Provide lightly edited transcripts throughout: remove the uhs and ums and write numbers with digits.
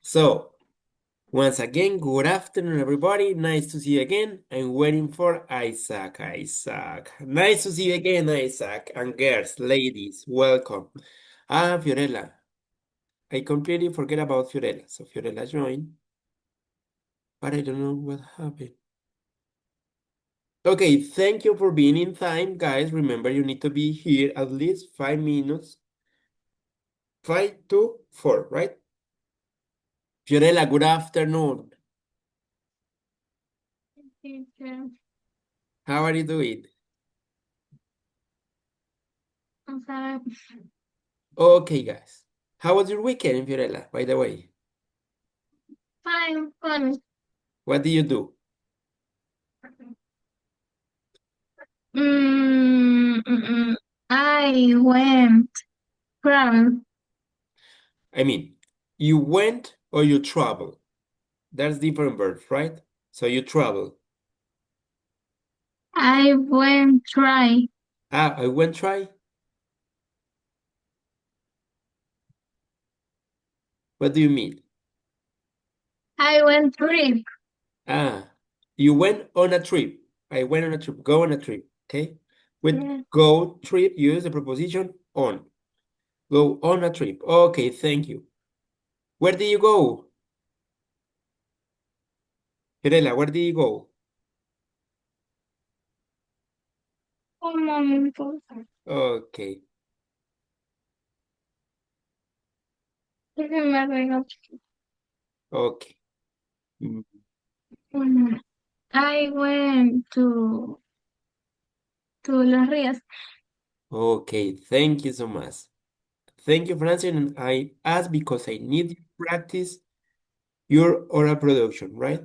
So, once again, good afternoon, everybody. Nice to see you again. I'm waiting for Isaac. Isaac. Nice to see you again, Isaac. And girls, ladies, welcome. Fiorella. I completely forget about Fiorella. So, Fiorella joined, but I don't know what happened. Okay, thank you for being in time, guys. Remember, you need to be here at least 5 minutes. 5 to 4, right? Fiorella, good afternoon. Teacher, How are you doing? I'm sorry. Okay, guys. How was your weekend, Fiorella, by the way? Fine, fun. What did you do? Mm, mm, mm. I went from. I mean, you went or you travel? That's different verbs, right? So you travel. I went try. I went try. What do you mean? I went trip. Ah, you went on a trip. I went on a trip. Go on a trip. Okay. With Yeah. go trip, use the preposition on. Go on a trip. Okay, thank you. Where did you go? Fiorella, where did you go? Un momento. Okay. Déjeme arreglar. Okay. Mm, Mm, I went to Los Ríos. Okay, thank you so much. Thank you for answering. And I asked because I need you to practice your oral production, right?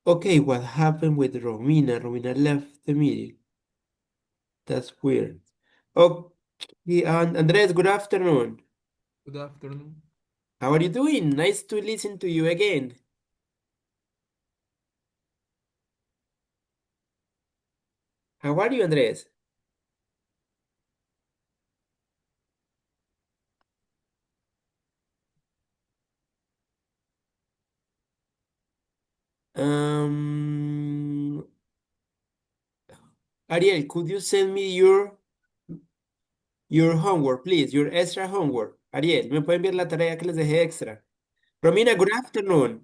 Okay, what happened with Romina? Romina left the meeting. That's weird. Okay, and Andres, good afternoon. Good afternoon. How are you doing? Nice to listen to you again. How are you, Andres? Um, Ariel, could you send me your homework, please? Your extra homework. Ariel, ¿me pueden enviar la tarea que les dejé extra? Romina, good afternoon.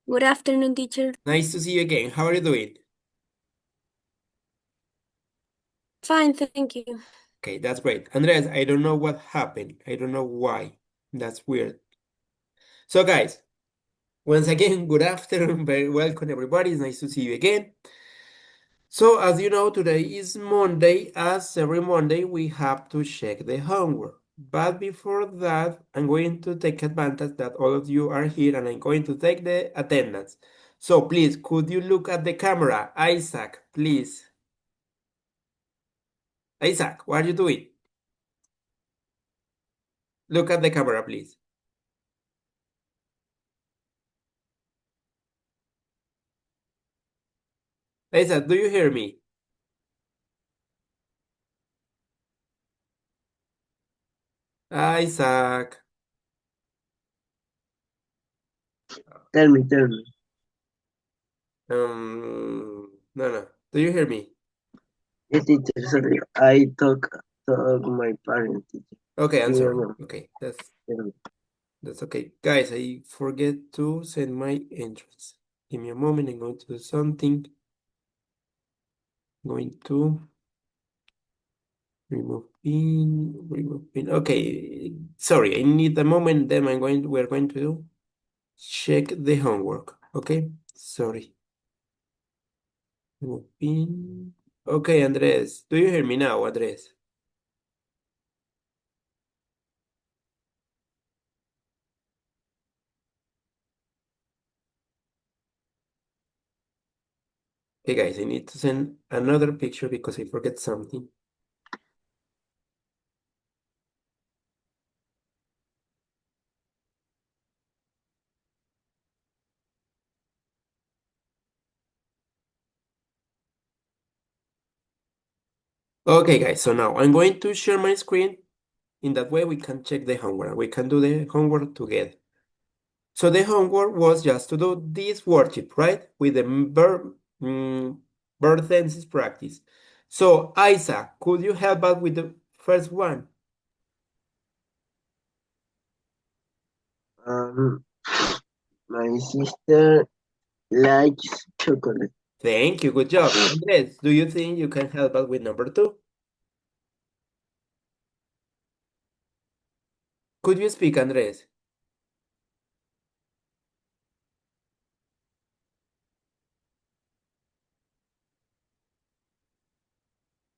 Good afternoon, teacher. Nice to see you again. How are you doing? Fine, thank you. Okay, that's great. Andres, I don't know what happened. I don't know why. That's weird. So, guys, once again, good afternoon. Very welcome, everybody. It's nice to see you again. So, as you know, today is Monday. As every Monday, we have to check the homework. But before that, I'm going to take advantage that all of you are here and I'm going to take the attendance. So, please, could you look at the camera? Isaac, please. Isaac, what are you doing? Look at the camera, please. Isaac, do you hear me? Isaac. Tell me, tell me. No, no. Do you hear me? Yes, teacher, sorry. I talk my parent, teacher. Okay, I'm Give me a sorry. moment. Okay, Tell me. that's okay. Guys, I forget to send my entrance. Give me a moment. I'm going to do something. Going to remove pin. Okay, sorry. I need a moment. Then we're going to check the homework. Okay, sorry. Remove pin. Okay, Andres. Do you hear me now, Andres? Okay, guys, I need to send another picture because I forget something. Okay, guys, so now I'm going to share my screen In that way, we can check the homework. We can do the homework together. So the homework was just to do this worksheet, right? With the verb tenses practice. So Isaac, could you help us with the first one? My sister likes chocolate. Thank you, good job. Andres, do you think you can help us with number 2? Could you speak, Andres?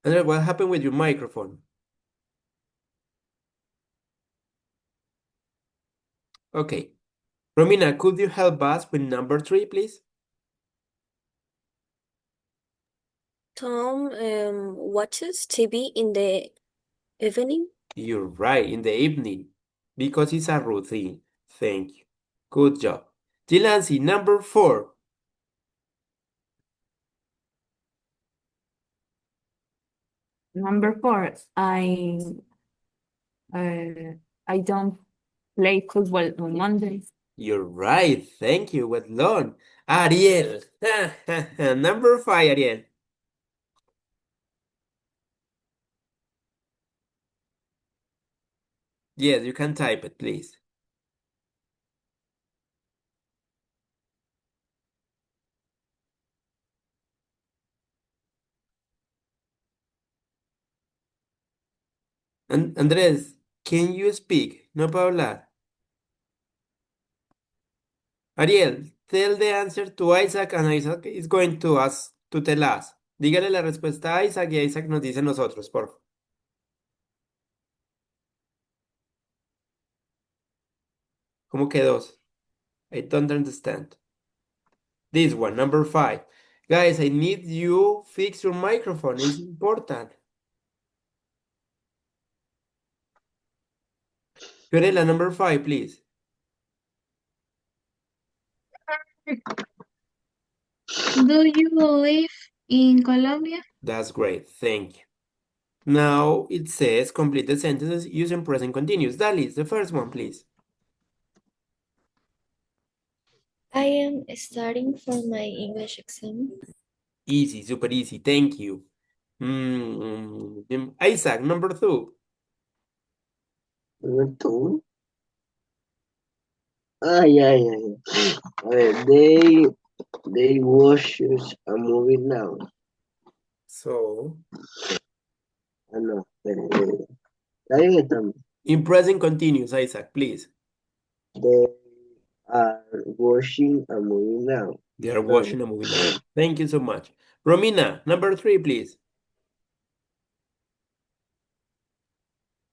Andres, what happened with your microphone? Okay. Romina, could you help us with number 3, please? Tom watches TV in the evening. You're right, in the evening, because it's a routine. Thank you. Good job. Jilansi, number 4. Number 4, I don't play football on Mondays. You're right. Thank you. Well done. Ariel. Number 5, Ariel. Yes, you can type it, please. Andrés, can you speak? No puedo hablar. Ariel, tell the answer to Isaac and Isaac is going to us to tell us. Dígale la respuesta a Isaac y Isaac nos dice nosotros, por favor. ¿Cómo que dos? I don't understand. This one, number 5. Guys, I need you fix your microphone. It's important. Fiorella, number 5, please. Do you live in Colombia? That's great. Thank you. Now it says complete the sentences using present continuous. Dalis, the first one, please. I am studying for my English exam. Easy, super easy. Thank you. Isaac, number 2. Number 2. Yeah. A ver, they watch a movie now. So, No, espere. ¿Está bien estamos? in present continuous, Isaac, please. They are watching a movie now. They are watching a movie now. Thank you so much. Romina, number 3, please.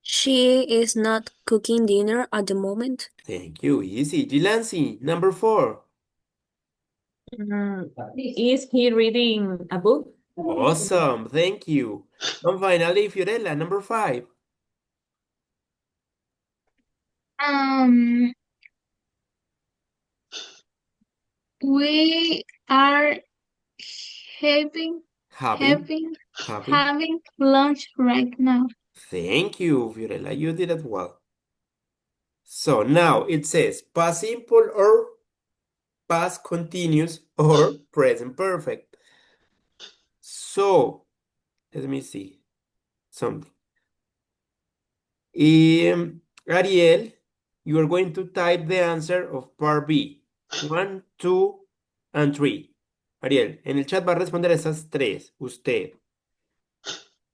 She is not cooking dinner at the moment. Thank you. Easy. Jilansi, number 4. Is he reading a book? Awesome. Thank you. And finally, Fiorella, number 5. We are having Having. having lunch right now. Thank you, Fiorella. You did it well. So now it says past simple or past continuous or present perfect. So let me see something. Ariel, you are going to type the answer of part B. 1, 2, and 3. Ariel, en el chat va a responder esas 3, usted.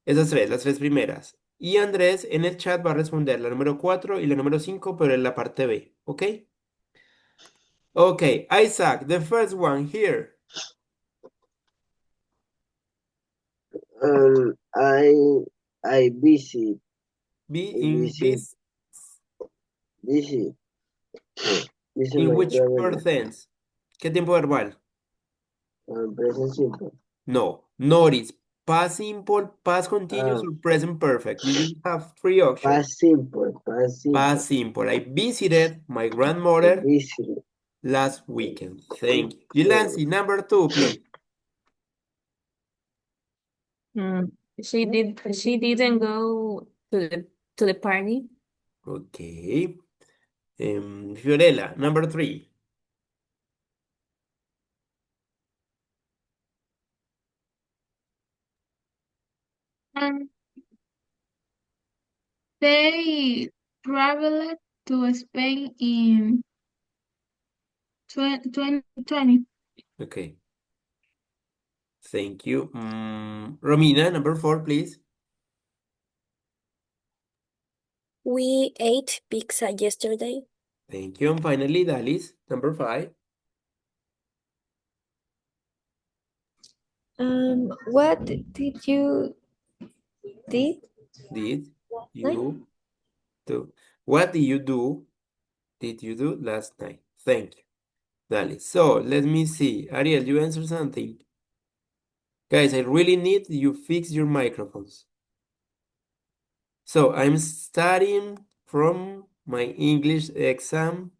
Esas 3, las 3 primeras. Y Andrés en el chat va a responder la número 4 y la número 5, pero en la parte B, ¿ok? Okay, Isaac, the first one here. I visit. Visit. Visit. In my which brother. past tense? ¿Qué tiempo verbal? Present simple. No, notice. Past simple, past continuous, or present perfect. You just have 3 options. Past simple. Past simple. I visited my grandmother Visit. last weekend. Thank you. Jilansi, number 2, please. She didn't go to the party. Okay. Fiorella, number 3. Um, they traveled to Spain in 2020. Okay. Thank you. Romina, number 4, please. We ate pizza yesterday. Thank you. And finally, Dalis, number 5. What did you did Did last night? you do? What did you do last night? Thank you, Dalis. So, let me see. Ariel, you answer something. Guys, I really need you fix your microphones. So, I'm studying from my English exam.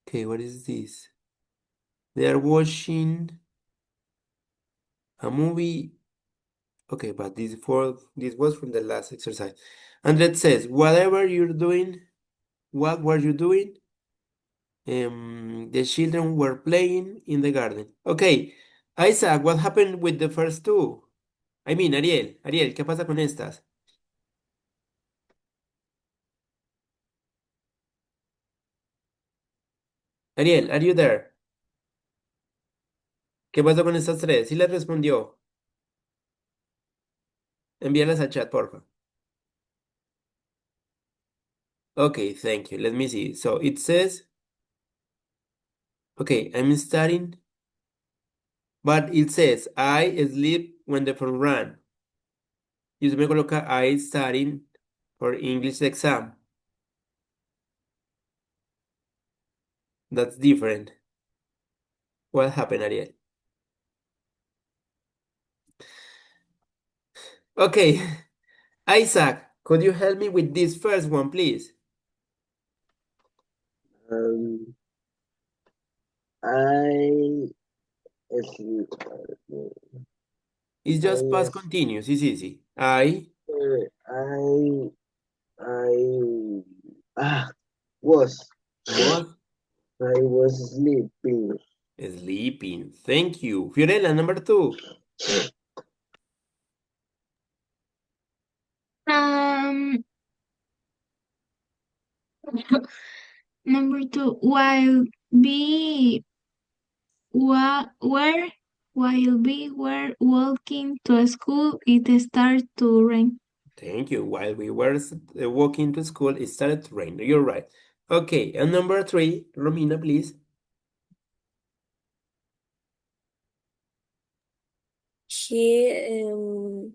Okay, what is this? They are watching a movie. Okay, but this was from the last exercise. And it says, whatever you're doing, what were you doing? The children were playing in the garden. Okay, Isaac, what happened with the first two? I mean, Ariel, ¿qué pasa con estas? Ariel, are you there? ¿Qué pasó con estas tres? ¿Sí les respondió? Envíalas al chat, porfa. Okay, thank you. Let me see. So it says, okay, I'm studying, but it says, I sleep when the phone rang. Y usted me coloca, I studying for English exam. That's different. What happened, Ariel? Okay, Isaac, could you help me with this first one, please? I sleep. It's just past Yes. continuous. Sí. I was Was I was sleeping. sleeping. Thank you. Fiorella, number 2. Um, number 2, where while we were walking to school, it started to rain. Thank you. While we were walking to school, it started to rain. You're right. Okay, and number 3, Romina, please. He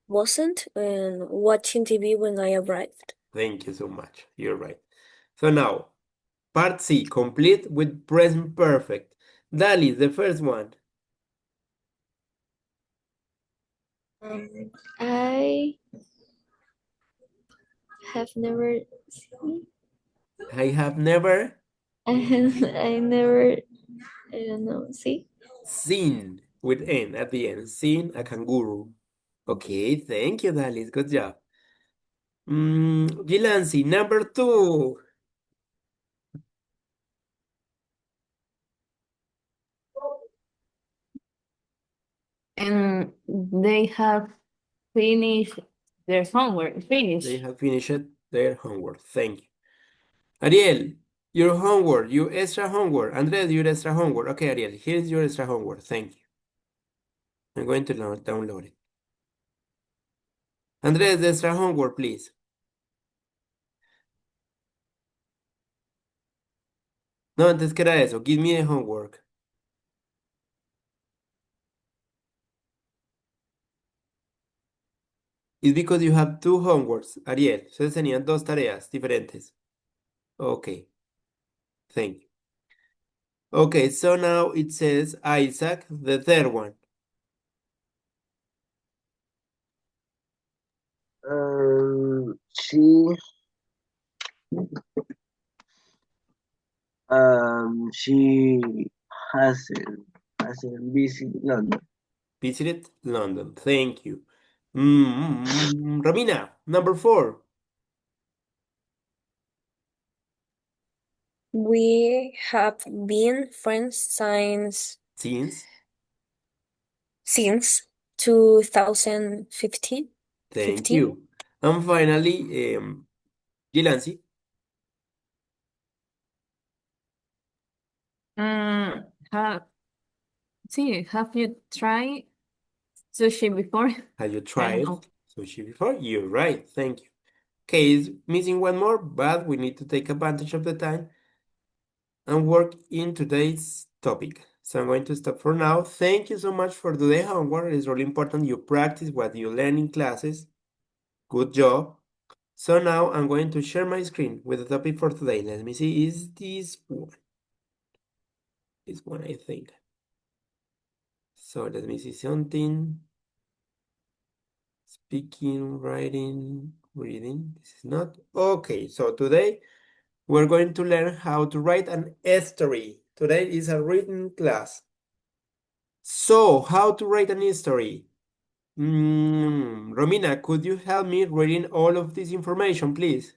wasn't watching TV when I arrived. Thank you so much. You're right. So now, part C, complete with present perfect. Dali, the first one. I have never seen. I have never I never. I don't know. See. seen with N at the end. Seen a kangaroo. Okay, thank you, Dalis. Good job. Gilansi, number 2. And they have finished their homework. They Finished. have finished their homework. Thank you. Ariel, your homework, your extra homework. Andres, your extra homework. Okay, Ariel, here's your extra homework. Thank you. I'm going to download it. Andres, the extra homework, please. No, antes que era eso. Give me the homework. It's because you have two homeworks, Ariel. Ustedes tenían dos tareas diferentes. Okay, thank you. Okay, so now it says Isaac, the third one. She hasn't visited London. Visited London. Thank you. Romina, Number 4. We have been friends Since. since 2015. Thank 15. you. And finally, Gilansi. Have have you tried sushi before? Have you I don't tried know. sushi before? You're right. Thank you. Okay, it's missing one more, but we need to take advantage of the time and work in today's topic. So I'm going to stop for now. Thank you so much for today's homework. It's really important you practice what you learn in classes. Good job. So now I'm going to share my screen with the topic for today. Let me see. Is this one? This one, I think. So let me see something. Speaking, writing, reading. This is not. Okay, so today we're going to learn how to write an story. Today is a written class. So, how to write an story? Romina, could you help me reading all of this information, please?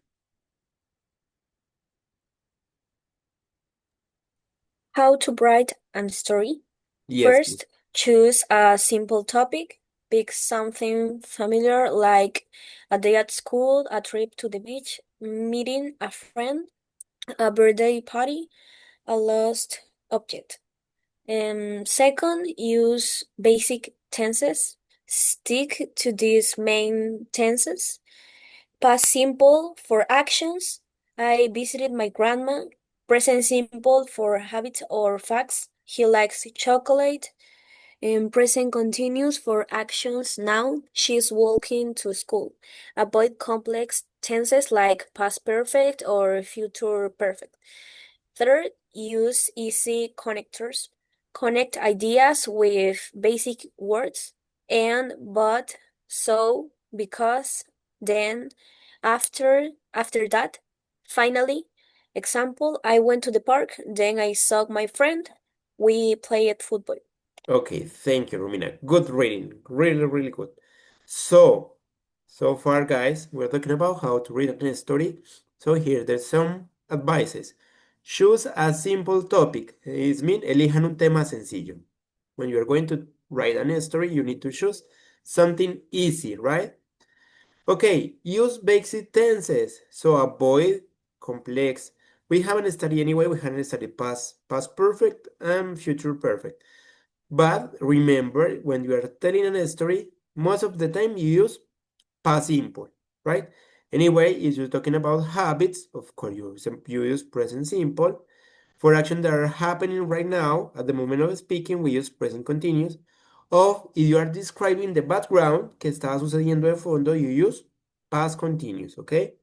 How to write a story? Yes, please. First, choose a simple topic. Pick something familiar like a day at school, a trip to the beach, meeting a friend, a birthday party, a lost object. Second, use basic tenses. Stick to these main tenses. Past simple for actions. I visited my grandma. Present simple for habits or facts. He likes chocolate. Present continuous for actions. Now she's walking to school. Avoid complex tenses like past perfect or future perfect. Third, use easy connectors. Connect ideas with basic words and, but, so, because, then, after that. Finally, example, I went to the park, then I saw my friend, we played football. Okay, thank you, Romina. Good reading. Really, really good. So far, guys, we're talking about how to read a story. So here, there's some advices. Choose a simple topic. It means elijan un tema sencillo. When you're going to write a story, you need to choose something easy, right? Okay, use basic tenses. So avoid complex. We haven't studied anyway, we haven't studied past perfect and future perfect. But remember, when you are telling a story, most of the time you use past simple, right? Anyway, if you're talking about habits, of course, you use present simple. For actions that are happening right now, at the moment of speaking, we use present continuous. Or if you are describing the background, que está sucediendo de fondo, you use past continuous, okay?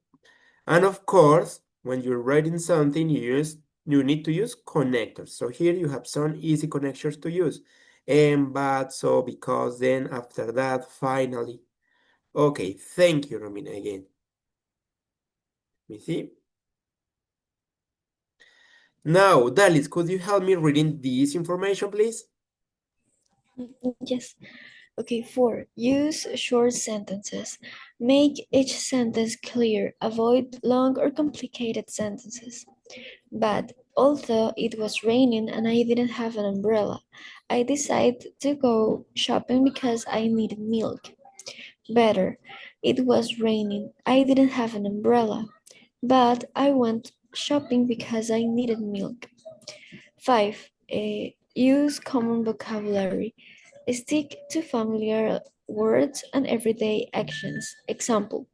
And of course, when you're writing something, you need to use connectors. So here you have some easy connectors to use. And, but, so, because, then, after that, finally. Okay, thank you, Romina, again. Let me see. Now, Dalis, could you help me reading this information, please? Yes. Okay, 4. Use short sentences. Make each sentence clear. Avoid long or complicated sentences. But although it was raining and I didn't have an umbrella, I decided to go shopping because I needed milk. Better, it was raining. I didn't have an umbrella, but I went shopping because I needed milk. 5. Use common vocabulary. Stick to familiar words and everyday actions. Example,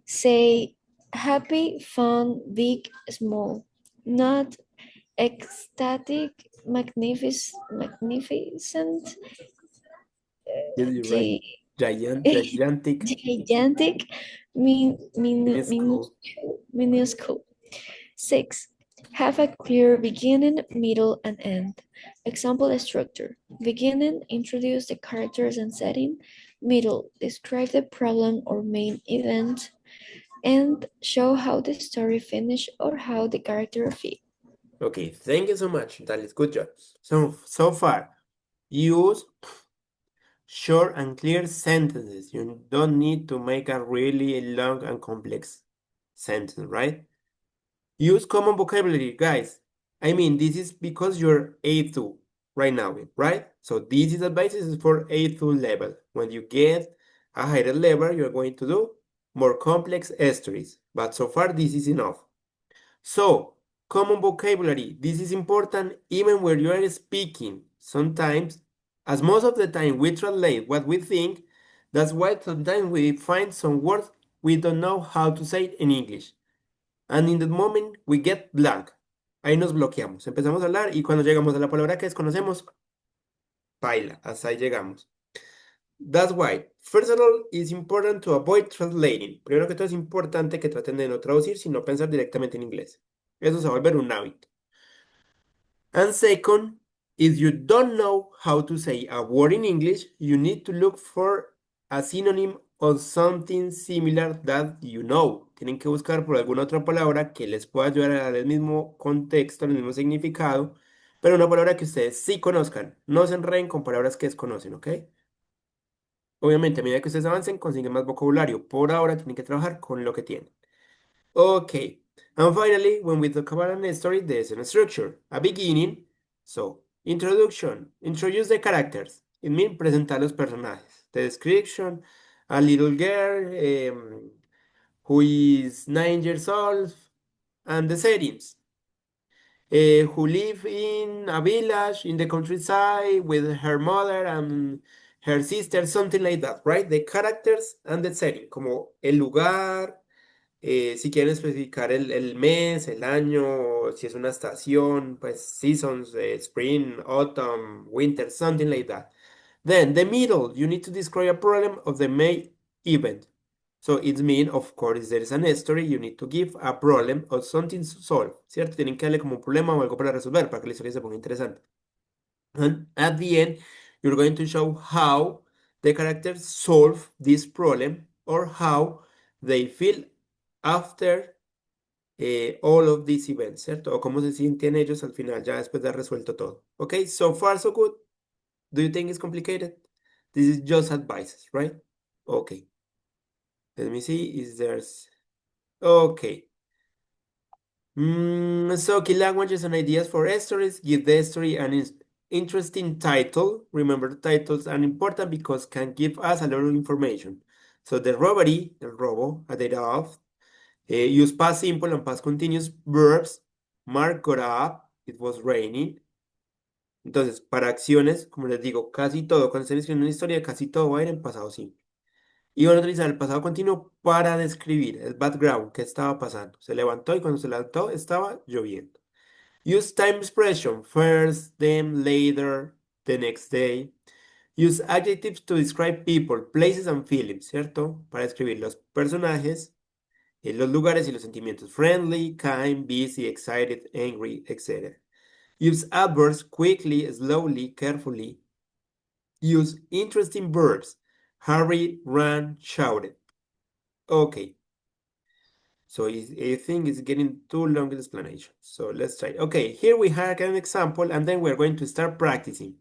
say happy, fun, big, small. Not ecstatic, magnificent, Yes, you're right. gi- Gigantic, gigantic, minuscule. minuscule. 6. Have a clear beginning, middle, and end. Example structure. Beginning, introduce the characters and setting. Middle, describe the problem or main event. End, show how the story finished or how the character feel. Okay, thank you so much, Dalis. Good job. So far, use short and clear sentences. You don't need to make a really long and complex sentence, right? Use common vocabulary, guys. I mean, this is because you're A2 right now, right? So this is advice is for A2 level. When you get a higher level, you're going to do more complex stories. But so far, this is enough. So, common vocabulary. This is important even when you are speaking. Sometimes, as most of the time we translate what we think, that's why sometimes we find some words we don't know how to say it in English. And in the moment we get blank. Ahí nos bloqueamos. Empezamos a hablar y cuando llegamos a la palabra que desconocemos, baila. Hasta ahí llegamos. That's why, first of all, it's important to avoid translating. Primero que todo es importante que traten de no traducir, sino pensar directamente en inglés. Eso se va a volver un hábito. And second, if you don't know how to say a word in English, you need to look for a synonym or something similar that you know. Tienen que buscar por alguna otra palabra que les pueda ayudar a dar el mismo contexto, el mismo significado, pero una palabra que ustedes sí conozcan. No se enreden con palabras que desconocen, ¿ok? Obviamente, a medida que ustedes avancen, consiguen más vocabulario. Por ahora, tienen que trabajar con lo que tienen. Okay. And finally, when we talk about a story, there's a structure, a beginning. So, introduction, introduce the characters. It means presentar los personajes. The description, a little girl who is 9 years old, and the settings. Who live in a village in the countryside with her mother and her sister, something like that, right? The characters and the setting, como el lugar, si quieren especificar el mes, el año, si es una estación, pues seasons, spring, autumn, winter, something like that. Then the middle, you need to describe a problem of the main event. So it means, of course, there is an story, you need to give a problem or something to solve, ¿cierto? Tienen que darle como un problema o algo para resolver para que la historia se ponga interesante. And at the end, you're going to show how the characters solve this problem or how they feel after all of these events, ¿cierto? O cómo se sienten ellos al final, ya después de haber resuelto todo. Okay, so far so good. Do you think it's complicated? This is just advices, right? Okay. Let me see, is there's... Okay. So key languages and ideas for stories. Give the story an interesting title. Remember, the titles are important because can give us a lot of information. So the robbery, el robo, a day of. Use past simple and past continuous verbs. Mark got up. It was raining. Entonces, para acciones, como les digo, casi todo, cuando estén escribiendo una historia, casi todo va a ir en pasado simple. Y van a utilizar el pasado continuo para describir el background, qué estaba pasando. Se levantó y cuando se levantó estaba lloviendo. Use time expression, first, then, later, the next day. Use adjectives to describe people, places and feelings, ¿cierto? Para describir los personajes, los lugares y los sentimientos. Friendly, kind, busy, excited, angry, etc. Use adverbs quickly, slowly, carefully. Use interesting verbs. Hurry, ran, shouted. Okay. So I think it's getting too long explanation. So let's try. Okay, here we have an example and then we're going to start practicing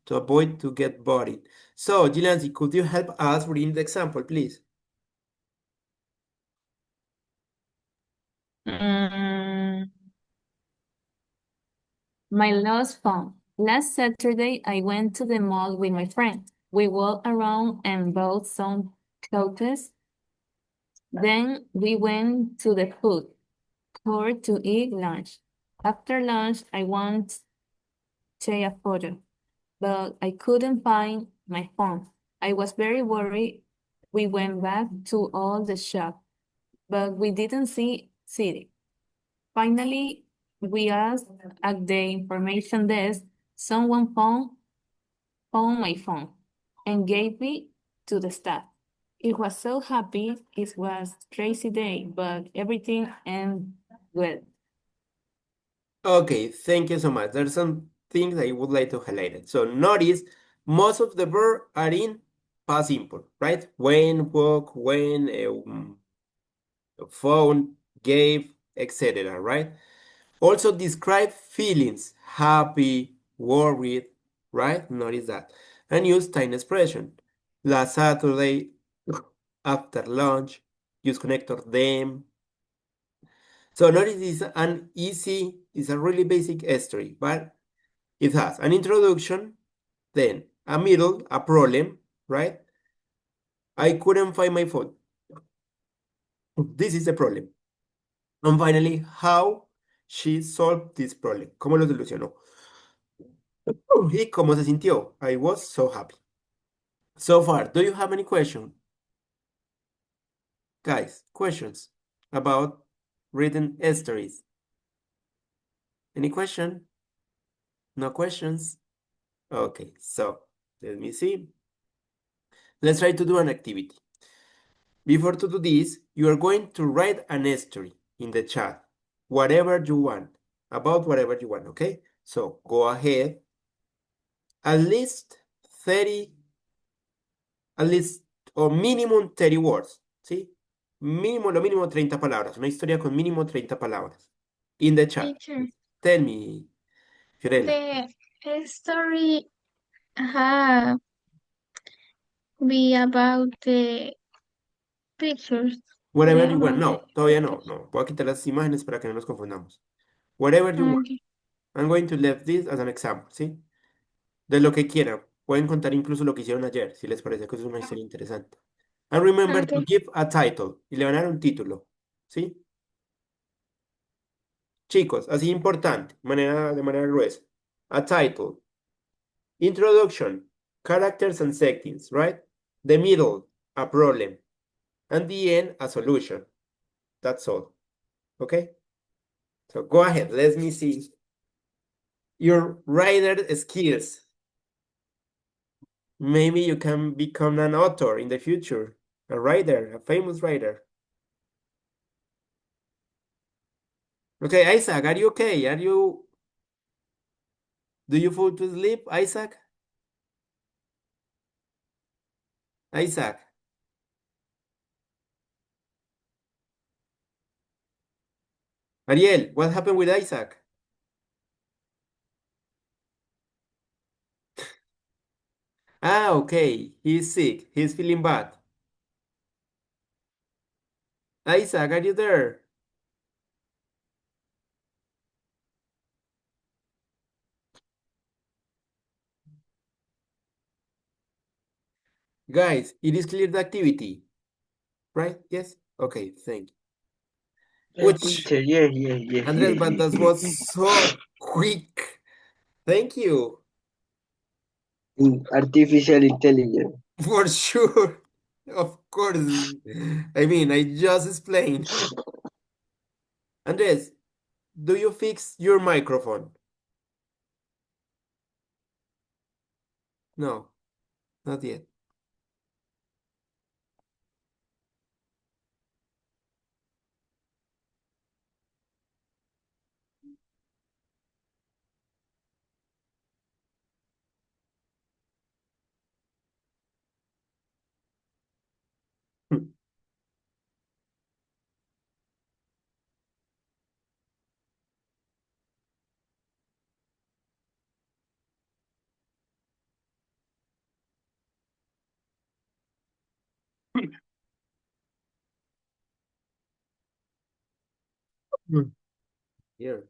to avoid to get bored. So, Gilansi, could you help us reading the example, please? Mm, My lost phone. Last Saturday, I went to the mall with my friend. We walked around and bought some clothes. Then we went to the food court to eat lunch. After lunch, I want to take a photo, but I couldn't find my phone. I was very worried. We went back to all the shop, but we didn't see it. Finally, we asked at the information desk. Someone found my phone and gave it to the staff. It was so happy. It was crazy day, but everything ended well. Okay, thank you so much. There's some things I would like to highlight. It. So notice most of the verbs are in past simple, right? When, walk, when, phone, gave, etc., right? Also describe feelings, happy, worried, right? Notice that. and use time expression. Last Saturday, after lunch, use connector them. So notice it's a really basic history, but it has an introduction, then a middle, a problem, right? I couldn't find my phone. This is the problem. And finally, how she solved this problem. ¿Cómo lo solucionó? Y cómo se sintió. I was so happy. So far, do you have any question? Guys, questions about written histories? Any question? No questions? Okay, so let me see. Let's try to do an activity. Before to do this, you are going to write an history in the chat, whatever you want, about whatever you want, okay? So go ahead, at least 30, at least, o minimum 30 words, ¿sí? Mínimo, lo mínimo 30 palabras, una historia con mínimo 30 palabras. In the chat. Teacher, Tell me, Fiorella. the story be about the pictures. Whatever The you want. about the No, todavía no, pictures. no. Voy a quitar las imágenes para que no nos confundamos. Whatever you want. Okay. I'm going to leave this as an example, ¿sí? De lo que quieran. Pueden contar incluso lo que hicieron ayer, si les parece que es una historia interesante. And remember to Okay. give a title. Y le van a dar un título, ¿sí? Chicos, así importante, de manera gruesa. A title. Introduction. Characters and settings, right? The middle, a problem. And the end, a solution. That's all. Okay? So go ahead. Let me see your writer skills. Maybe you can become an author in the future, a writer, a famous writer. Okay, Isaac, are you okay? Do you fall to sleep, Isaac? Isaac, Ariel, what happened with Isaac? Ah, okay, he's sick, he's feeling bad. Isaac, are you there? Guys, it is clear the activity, right? Yes? Okay, thank you. Which, Teacher, yeah. Andres, but that was so quick. Thank you. Artificial intelligence. For sure. Of course. I mean, I just explained. Andres, do you fix your microphone? No, not yet. Here.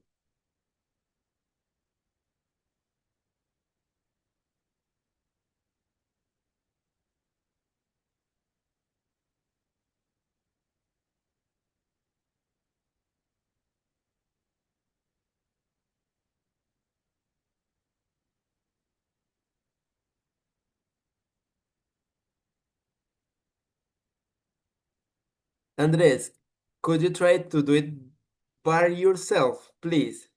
Andres, could you try to do it by yourself, please?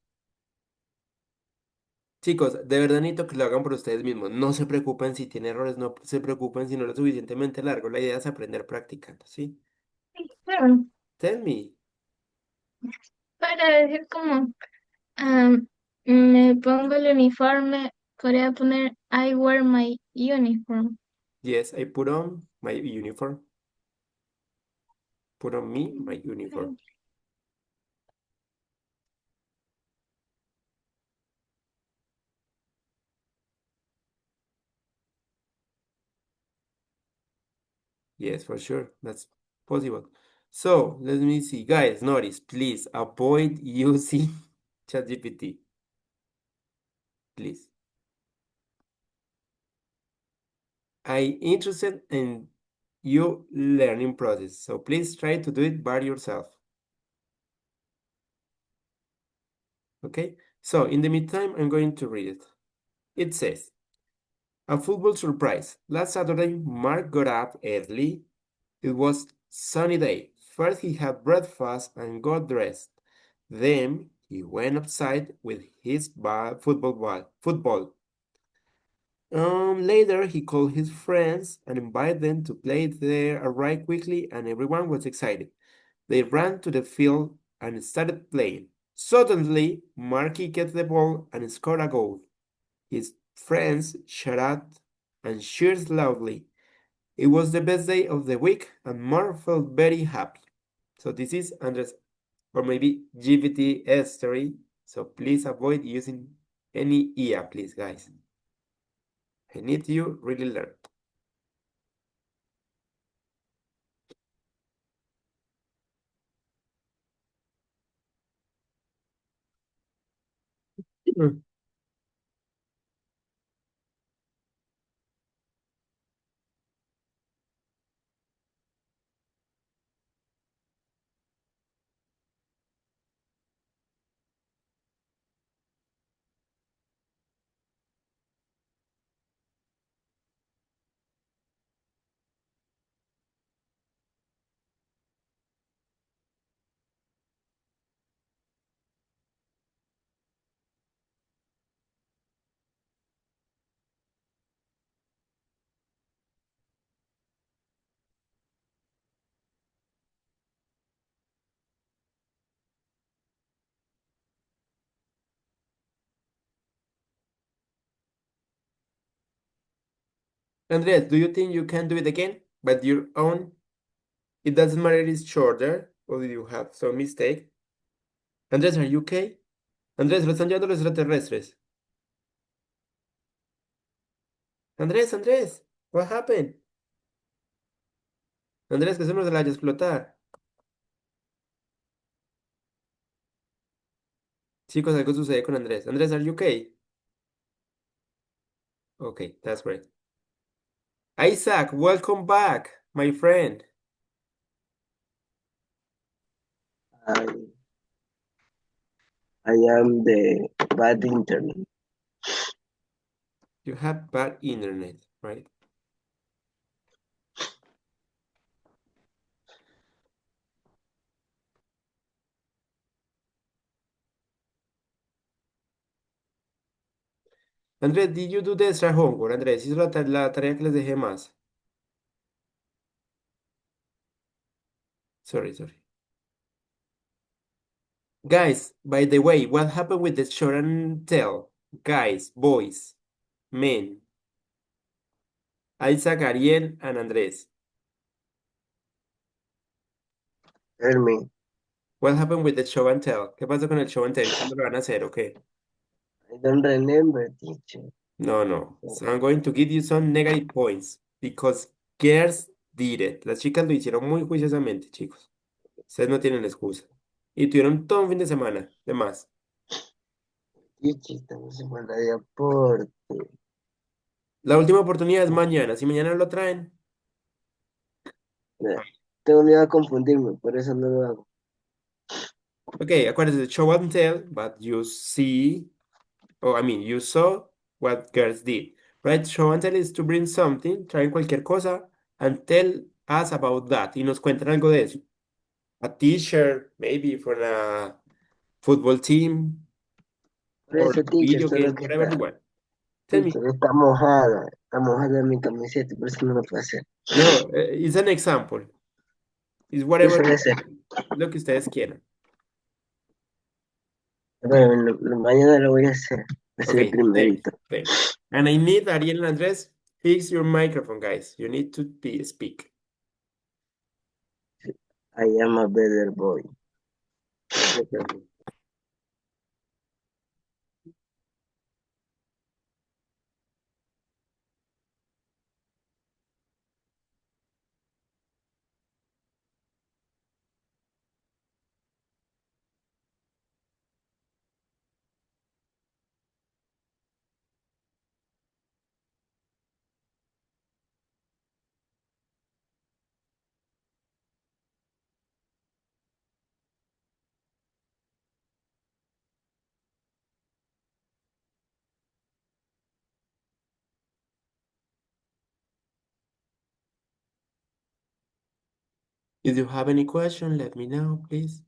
Chicos, de verdad necesito que lo hagan por ustedes mismos. No se preocupen si tiene errores, no se preocupen si no es lo suficientemente largo. La idea es aprender practicando, ¿sí? Claro, Tell me. para decir como me pongo el uniforme, podría poner I wear my uniform. Yes, I put on my uniform. Put on me my uniform. Yes, for sure. That's possible. So let me see. Guys, notice, please avoid using ChatGPT. Please. I'm interested in your learning process. So please try to do it by yourself. Okay? So in the meantime, I'm going to read it. It says, a football surprise. Last Saturday, Mark got up early. It was sunny day. First he had breakfast and got dressed. Then he went outside with his football. Later he called his friends and invited them to play there. Arrived quickly and everyone was excited. They ran to the field and started playing. Suddenly, Marky gets the ball and scored a goal. His friends shouted and cheered loudly. It was the best day of the week, and Mark felt very happy. So this is Andres, or maybe GPT story. So please avoid using any IA, please, guys. I need you really learn. Mm. Andres, do you think you can do it again, but your own? It doesn't matter if it's shorter or did you have some mistake. Andres, are you okay? Andrés, lo están llevando los extraterrestres. Andrés, what happened? Andrés, que eso no se la vaya a explotar. Chicos, algo sucede con Andrés. Andrés, are you okay? Okay, that's great. Isaac, welcome back, my friend. I, I am the bad internet. You have bad internet, right? Andrés, did you do the extra homework? Andrés, hizo la tarea que les dejé más. Sorry. Guys, by the way, what happened with the show and tell? Guys, boys, men, Isaac, Ariel, and Andrés. Tell me, What happened with the show and tell? ¿Qué pasó con el show and tell? ¿Cuándo lo van a hacer? Okay. I don't remember, teacher. No. So I'm going to give you some negative points because girls did it. Las chicas lo hicieron muy juiciosamente, chicos. Ustedes no tienen excusa. Y tuvieron todo un fin de semana, de más. Teacher, estamos en semana de aporte. La última oportunidad es mañana. Si mañana lo traen, Tengo miedo a confundirme, por eso no lo hago. okay, acuérdense, show and tell, but you see, you saw what girls did, right? Show and tell is to bring something, traen cualquier cosa, and tell us about that, y nos cuentan algo de eso. A t-shirt, maybe for a football team, Por or eso, teacher, video solo game, que whatever está, you want. Tell me. teacher, está mojada mi camiseta, por eso no lo puedo hacer. No, it's an example. It's ¿Qué whatever suele hacer? lo que ustedes quieran. Bueno, mañana lo voy a hacer. Va a ser el Okay, primerito. thanks. And I need Ariel and Andres, fix your microphone, guys. You need to speak. I am a better boy. Okay. If you have any question, let me know, please.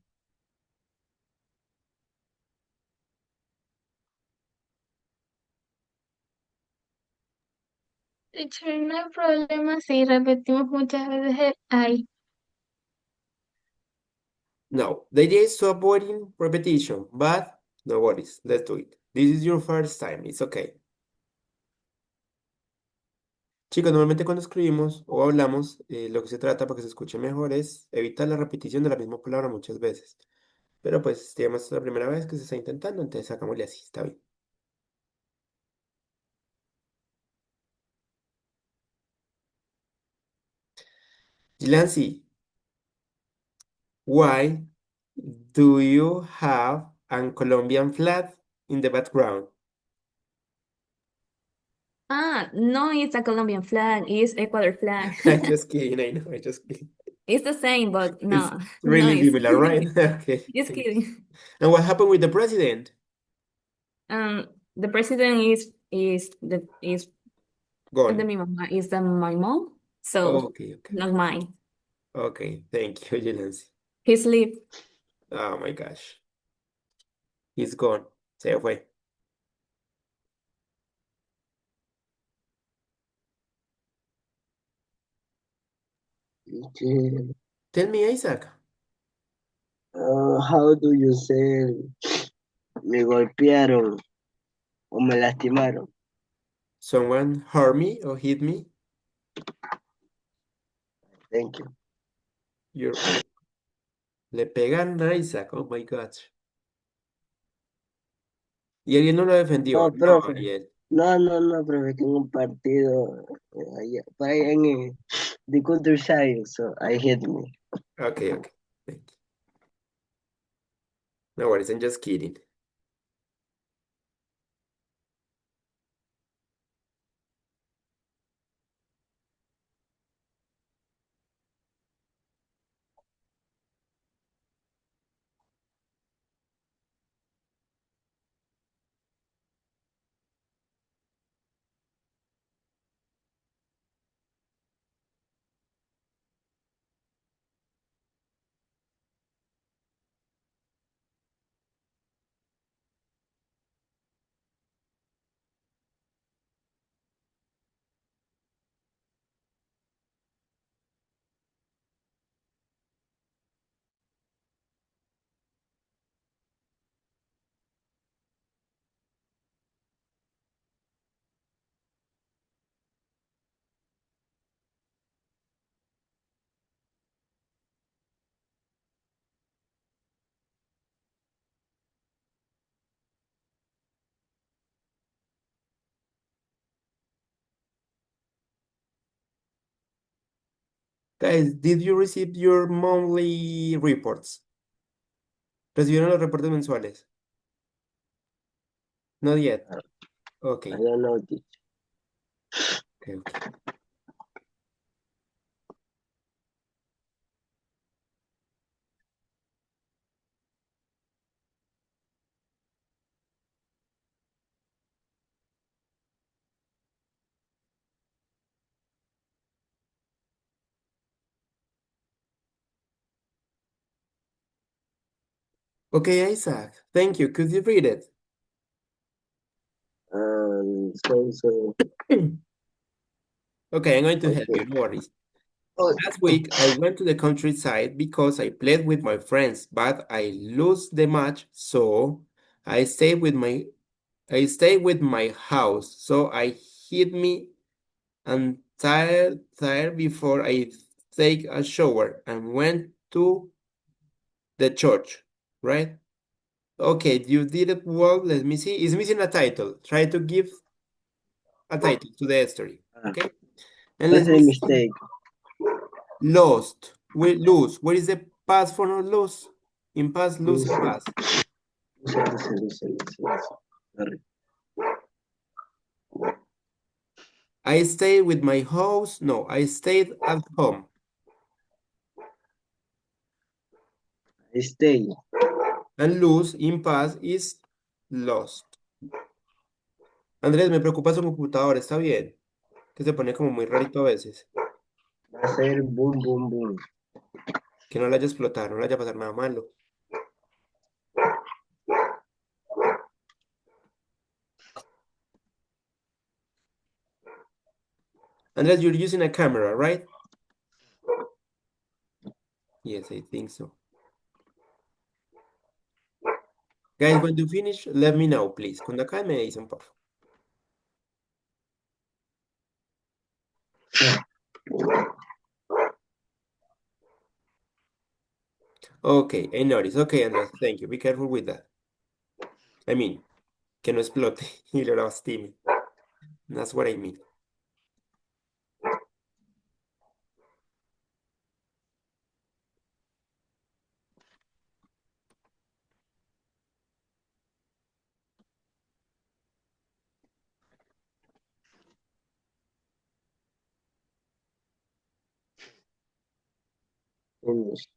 Teacher, no hay problema si repetimos muchas veces el I. No, the idea is to avoiding repetition, but no worries, let's do it. This is your first time, it's okay. Chicos, normalmente cuando escribimos o hablamos, lo que se trata para que se escuche mejor es evitar la repetición de la misma palabra muchas veces. Pero pues, digamos, es la primera vez que se está intentando, entonces hagámosle así, está bien. Gilancy, why do you have a Colombian flag in the background? Ah, no, it's a Colombian flag, it's Ecuador flag. I just kidding, I know, I just kidding. It's the same, but It's no, really it's similar, right? Okay. just thanks. kidding. And what happened with the president? The president is Gone. de mi mamá, is my mom, so Okay, okay. not mine. Okay, thank you, Gilancy. He sleep. Oh my gosh. He's gone. Se fue. Teacher, Tell me, Isaac. how do you say me golpearon o me lastimaron? Someone hurt me or hit me? Thank you. You're... Le pegan a Isaac. Oh my gosh. Y Ariel no lo defendió. No, No, profe. Ariel. No, profe, que en un partido allá, por ahí en the countryside, so I hit me. Okay, okay. Thank you. No worries, I'm just kidding. Guys, did you receive your monthly reports? ¿Recibieron los reportes mensuales? Not yet. Okay, I don't know, teacher. okay, okay. Okay, Isaac, thank you. Could you read it? So, Okay, I'm going to help okay. you, no worries. Oh, Last week, I went to the countryside because I played with my friends, but I lost the match, so I stayed with my house. So I hit me and tired before I take a shower and went to the church, right? Okay, you did it well. Let me see. It's missing a title. Try to give a title to the story. Okay? And let that's me a see. mistake. Lost. We lose. What is the past for not lose? In past, lose in Listen, past. listen. Sorry. I stayed with my house. No, I stayed at home. I stay. And lose in past is lost. Andrés, me preocupa su computador. ¿Está bien? Que se pone como muy rarito a veces. Va a ser boom. Que no la haya explotado, no le haya pasado nada malo. Unless you're using a camera, right? Yes, I think so. Guys, when you finish, let me know, please. Cuando acabe me dicen, por favor. Okay, I noticed. Okay, Andres, thank you. Be careful with that. I mean, que no explote y lo lastime. That's what I mean. English.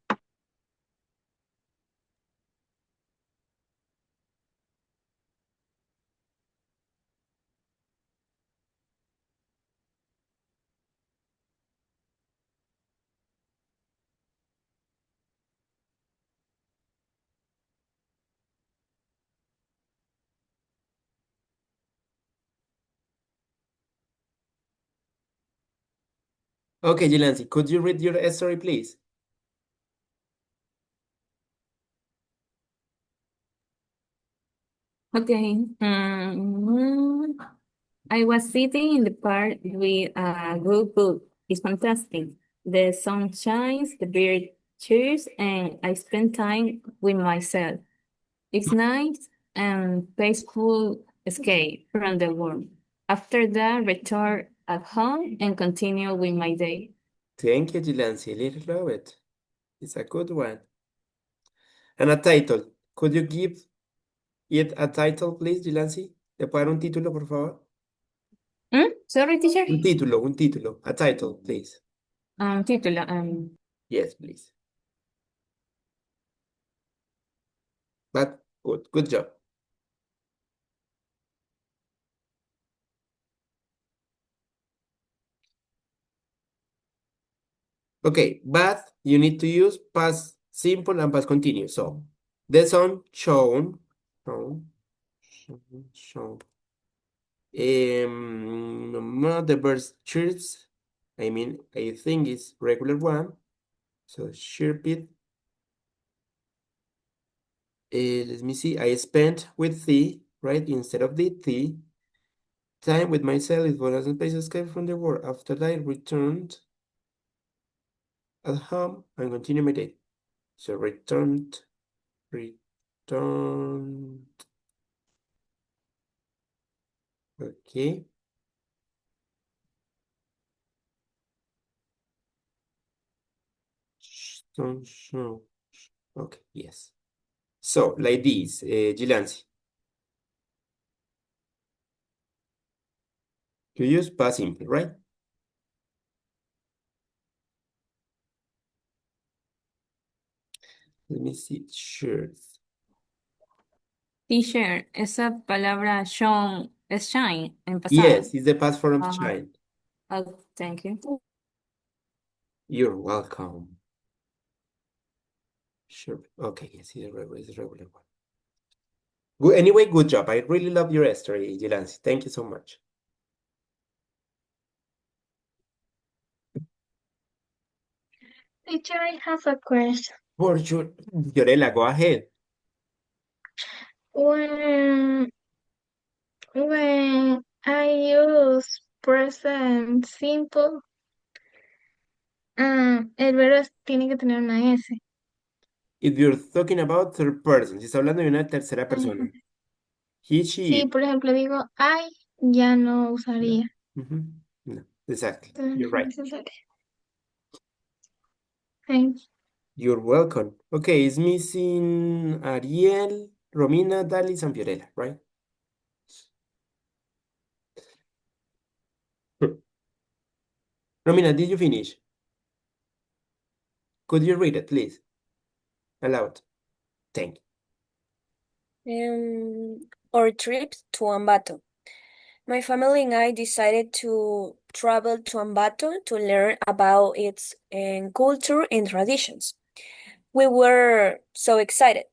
Okay, Jilansi, could you read your story, please? Okay. I was sitting in the park with a good book. It's fantastic. The sun shines, the bird cheers, and I spend time with myself. It's nice and peaceful escape from the world. After that, return at home and continue with my day. Thank you, Jilansi. I really love it. It's a good one. And a title. Could you give it a title, please, Jilansi? ¿Le puedo dar un título, por favor? Sorry, teacher. Un título. A title, please. Título. Yes, please. But good job. Okay, but you need to use past simple and past continuous. So, the sun shone. The birds chirps. I mean, I think it's regular one. So chirp it. Let me see. I spent with thee, right? Instead of thee. Time with myself is what as a space escape from the world. After that, I returned at home and continue my day. So returned. Okay. Show. Okay, yes. So, like this, Jilansi. You use past simple, right? Let me see. Shirts. Teacher, esa palabra shone es shine en pasado. Yes, it's the past form of Ajá. shine. Oh, thank you. You're welcome. Sure. Okay, yes, it's a regular one. Good, anyway, good job. I really love your story, Jilansi. Thank you so much. Teacher, I have a question. For sure. Yorela, go ahead. When I use present simple, el verbo tiene que tener una S. If you're talking about third person, si está hablando de una tercera persona. He, she, Sí, it. por ejemplo, digo I, ya no usaría. No, exactly. You're right. Thanks. You're welcome. Okay, it's missing Ariel, Romina, Dalis, and Fiorella, right? Romina, did you finish? Could you read it, please? Aloud. Thank you. Our trip to Ambato. My family and I decided to travel to Ambato to learn about its culture and traditions. We were so excited.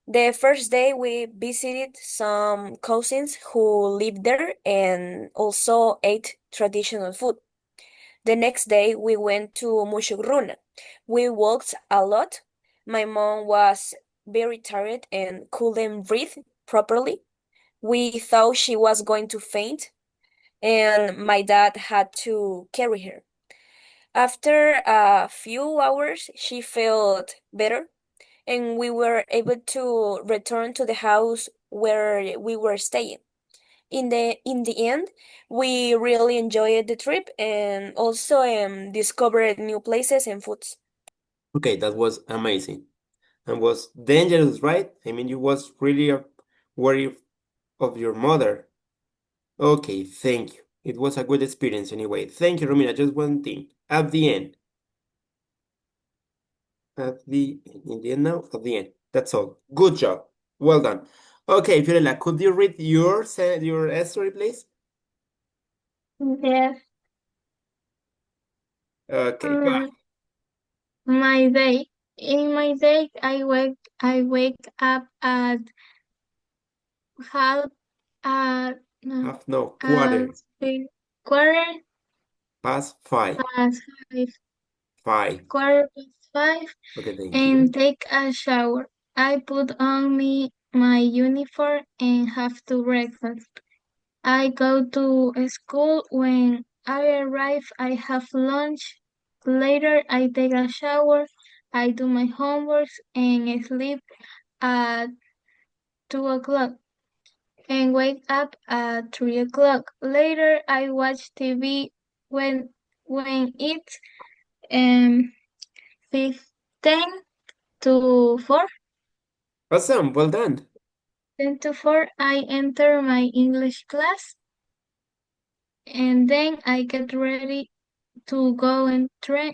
The first day we visited some cousins who lived there and also ate traditional food. The next day we went to Mushugruna. We walked a lot. My mom was very tired and couldn't breathe properly. We thought she was going to faint, and my dad had to carry her. After a few hours, she felt better, and we were able to return to the house where we were staying. In the end, we really enjoyed the trip and also discovered new places and foods. Okay, that was amazing and was dangerous, right? I mean, you was really worried of your mother. Okay, thank you. It was a good experience anyway. Thank you, Romina. Just one thing. At the end. In the end now, at the end. That's all. Good job. Well done. Okay, Fiorella, could you read your story, please? Yes. Okay, go ahead. My day. In my day, I wake up at half at no, Half no, at quarter quarter past five. past five, Five. quarter past five, Okay, thank you. and take a shower. I put on my uniform and have to breakfast. I go to school. When I arrive, I have lunch. Later, I take a shower. I do my homework and sleep at 2 o'clock and wake up at 3 o'clock. Later, I watch TV when it's 15 to 4. Awesome, well done. 10 to 4, I enter my English class and then I get ready to go and train.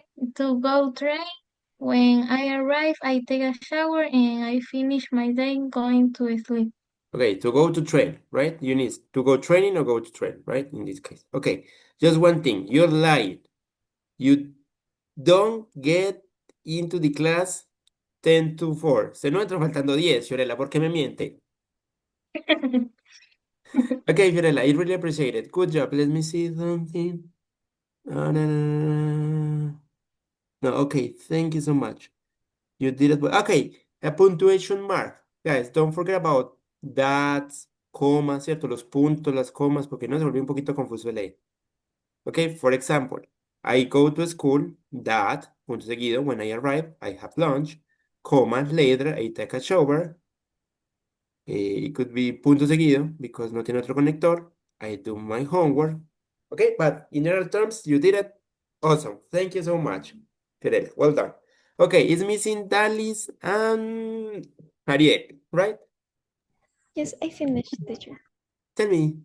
When I arrive, I take a shower and I finish my day going to sleep. Okay, to go to train, right? You need to go training or go to train, right? In this case. Okay, just one thing. You're lying. You don't get into the class 10 to 4. Se no entro faltando 10, Fiorella, ¿por qué me miente? Okay, Fiorella, I really appreciate it. Good job. Let me see something. No, no, no, no. No, okay, thank you so much. You did it well. Okay, a punctuation mark. Guys, don't forget about that, comas, ¿cierto? Los puntos, las comas, porque no se volvió un poquito confuso de leer. Okay, for example, I go to school, that, punto seguido, when I arrive, I have lunch, comma, later, I take a shower. It could be punto seguido, because no tiene otro conector. I do my homework. Okay, but in general terms, you did it. Awesome. Thank you so much, Fiorella. Well done. Okay, it's missing Dalis and Ariel, right? Yes, I finished, teacher. Tell me.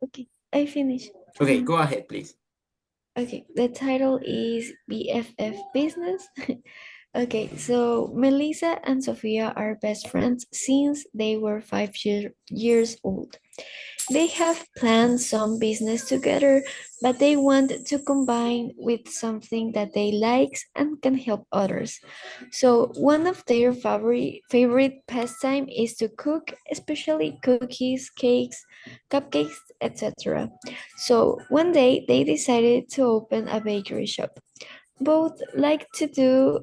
Okay, I finished. Okay, go ahead, please. Okay, the title is BFF Business. Okay, so Melissa and Sophia are best friends since they were 5 years old. They have planned some business together, but they want to combine with something that they like and can help others. So one of their favorite pastime is to cook, especially cookies, cakes, cupcakes, etc. So one day they decided to open a bakery shop. Both like to do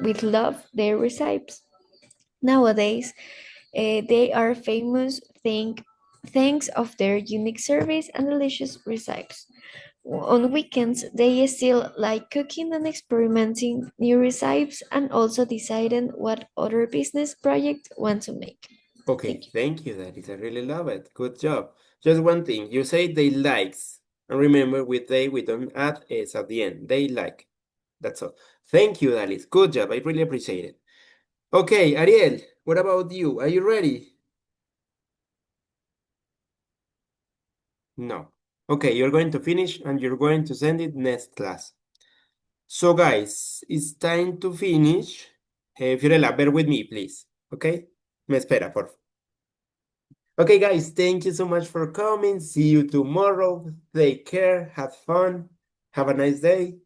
with love their recipes. Nowadays, they are famous thanks of their unique service and delicious recipes. On weekends, they still like cooking and experimenting new recipes and also deciding what other business project want to make. Okay, Thank you. thank you, Dalis. I really love it. Good job. Just one thing. You say they likes. And remember, with they, we don't add s at the end. They like. That's all. Thank you, Dalis. Good job. I really appreciate it. Okay, Ariel, what about you? Are you ready? No. Okay, you're going to finish and you're going to send it next class. So, guys, it's time to finish. Fiorella, bear with me, please. Okay? Me espera, por favor. Okay, guys, thank you so much for coming. See you tomorrow. Take care. Have fun. Have a nice day.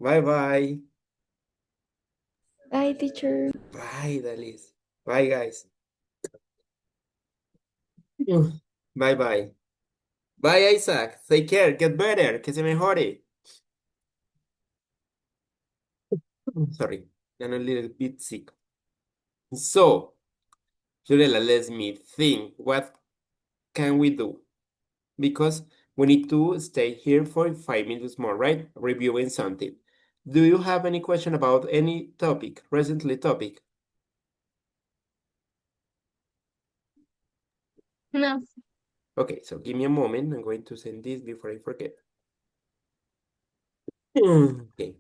Bye-bye. Bye, teacher. Bye, Dalis. Bye, guys. Bye-bye. Bye, Isaac. Take care. Get better. Que se mejore. Sorry. I'm a little bit sick. So, Fiorella, let me think. What can we do? Because we need to stay here for 5 minutes more, right? Reviewing something. Do you have any question about any topic, recently topic? No. Okay, so give me a moment. I'm going to send this before I forget. Okay,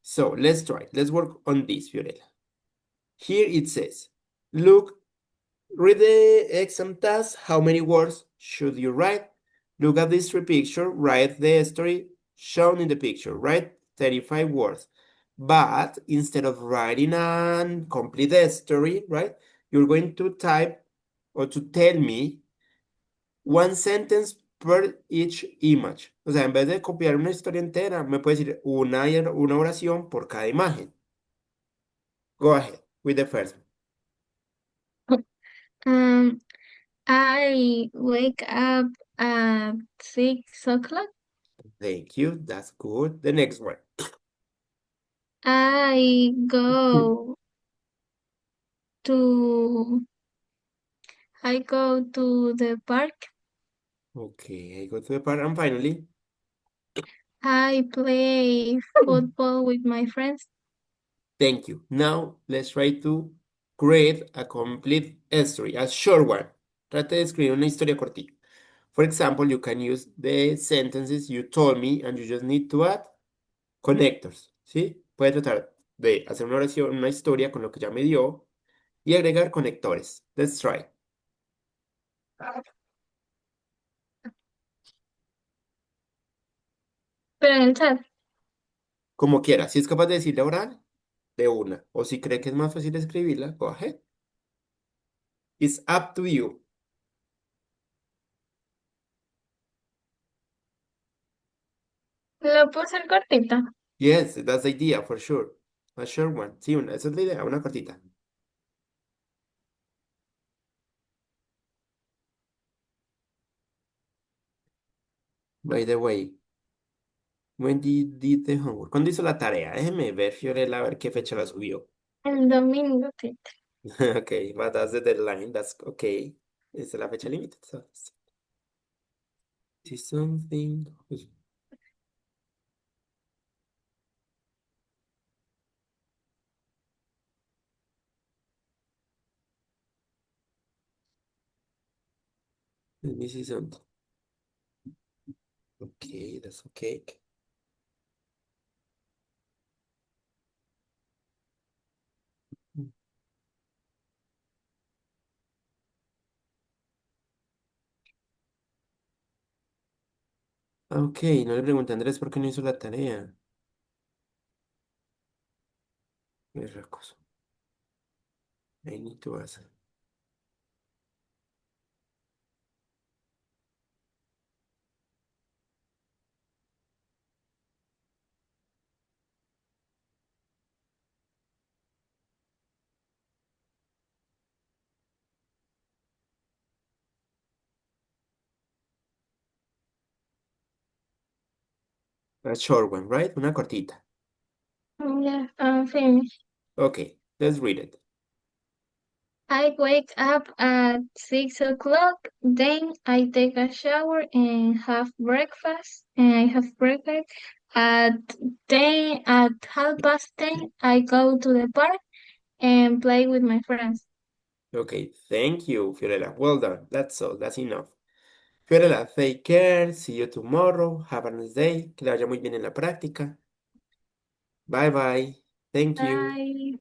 so let's try. Let's work on this, Fiorella. Here it says, look, read the exam task. How many words should you write? Look at these three pictures. Write the story shown in the picture. Write 35 words. But instead of writing and complete the story, right? You're going to type or to tell me one sentence per each image. O sea, en vez de copiar una historia entera, me puedes decir una oración por cada imagen. Go ahead with the first one. Um, I wake up at 6 o'clock. Thank you. That's good. The next one. I go to I go to the park. Okay, I go to the part and finally. I play football with my friends. Thank you. Now let's try to create a complete story, a short one. Trate de escribir una historia cortita. For example, you can use the sentences you told me and you just need to add connectors, ¿sí? Puede tratar de hacer una oración, una historia con lo que ya me dio y agregar conectores. Let's try. Pero en el chat. Como quiera. Si es capaz de decirla oral, de una. O si cree que es más fácil escribirla, go ahead. It's up to you. Lo puedo hacer cortita. Yes, that's the idea, for sure. A short one. Sí, esa es la idea, una cortita. By the way, when did the homework? ¿Cuándo hizo la tarea? Déjeme ver, Fiorella, a ver qué fecha la subió. El domingo, tita. Okay, but that's the deadline. That's okay. Esa es la fecha límite. So, see something. Let me see something. Okay, that's okay. Ok, no le pregunté a Andrés por qué no hizo la tarea. Es la cosa. I need to ask. A short one, right? Una cortita. Yeah, I'm finished. Okay, let's read it. I wake up at 6 o'clock, then I take a shower and have breakfast. And I have breakfast at 10, at 10:30. I go to the park and play with my friends. Okay, thank you, Fiorella. Well done. That's all. That's enough. Fiorella, take care. See you tomorrow. Have a nice day. Que le vaya muy bien en la práctica. Bye bye. Thank you. Bye.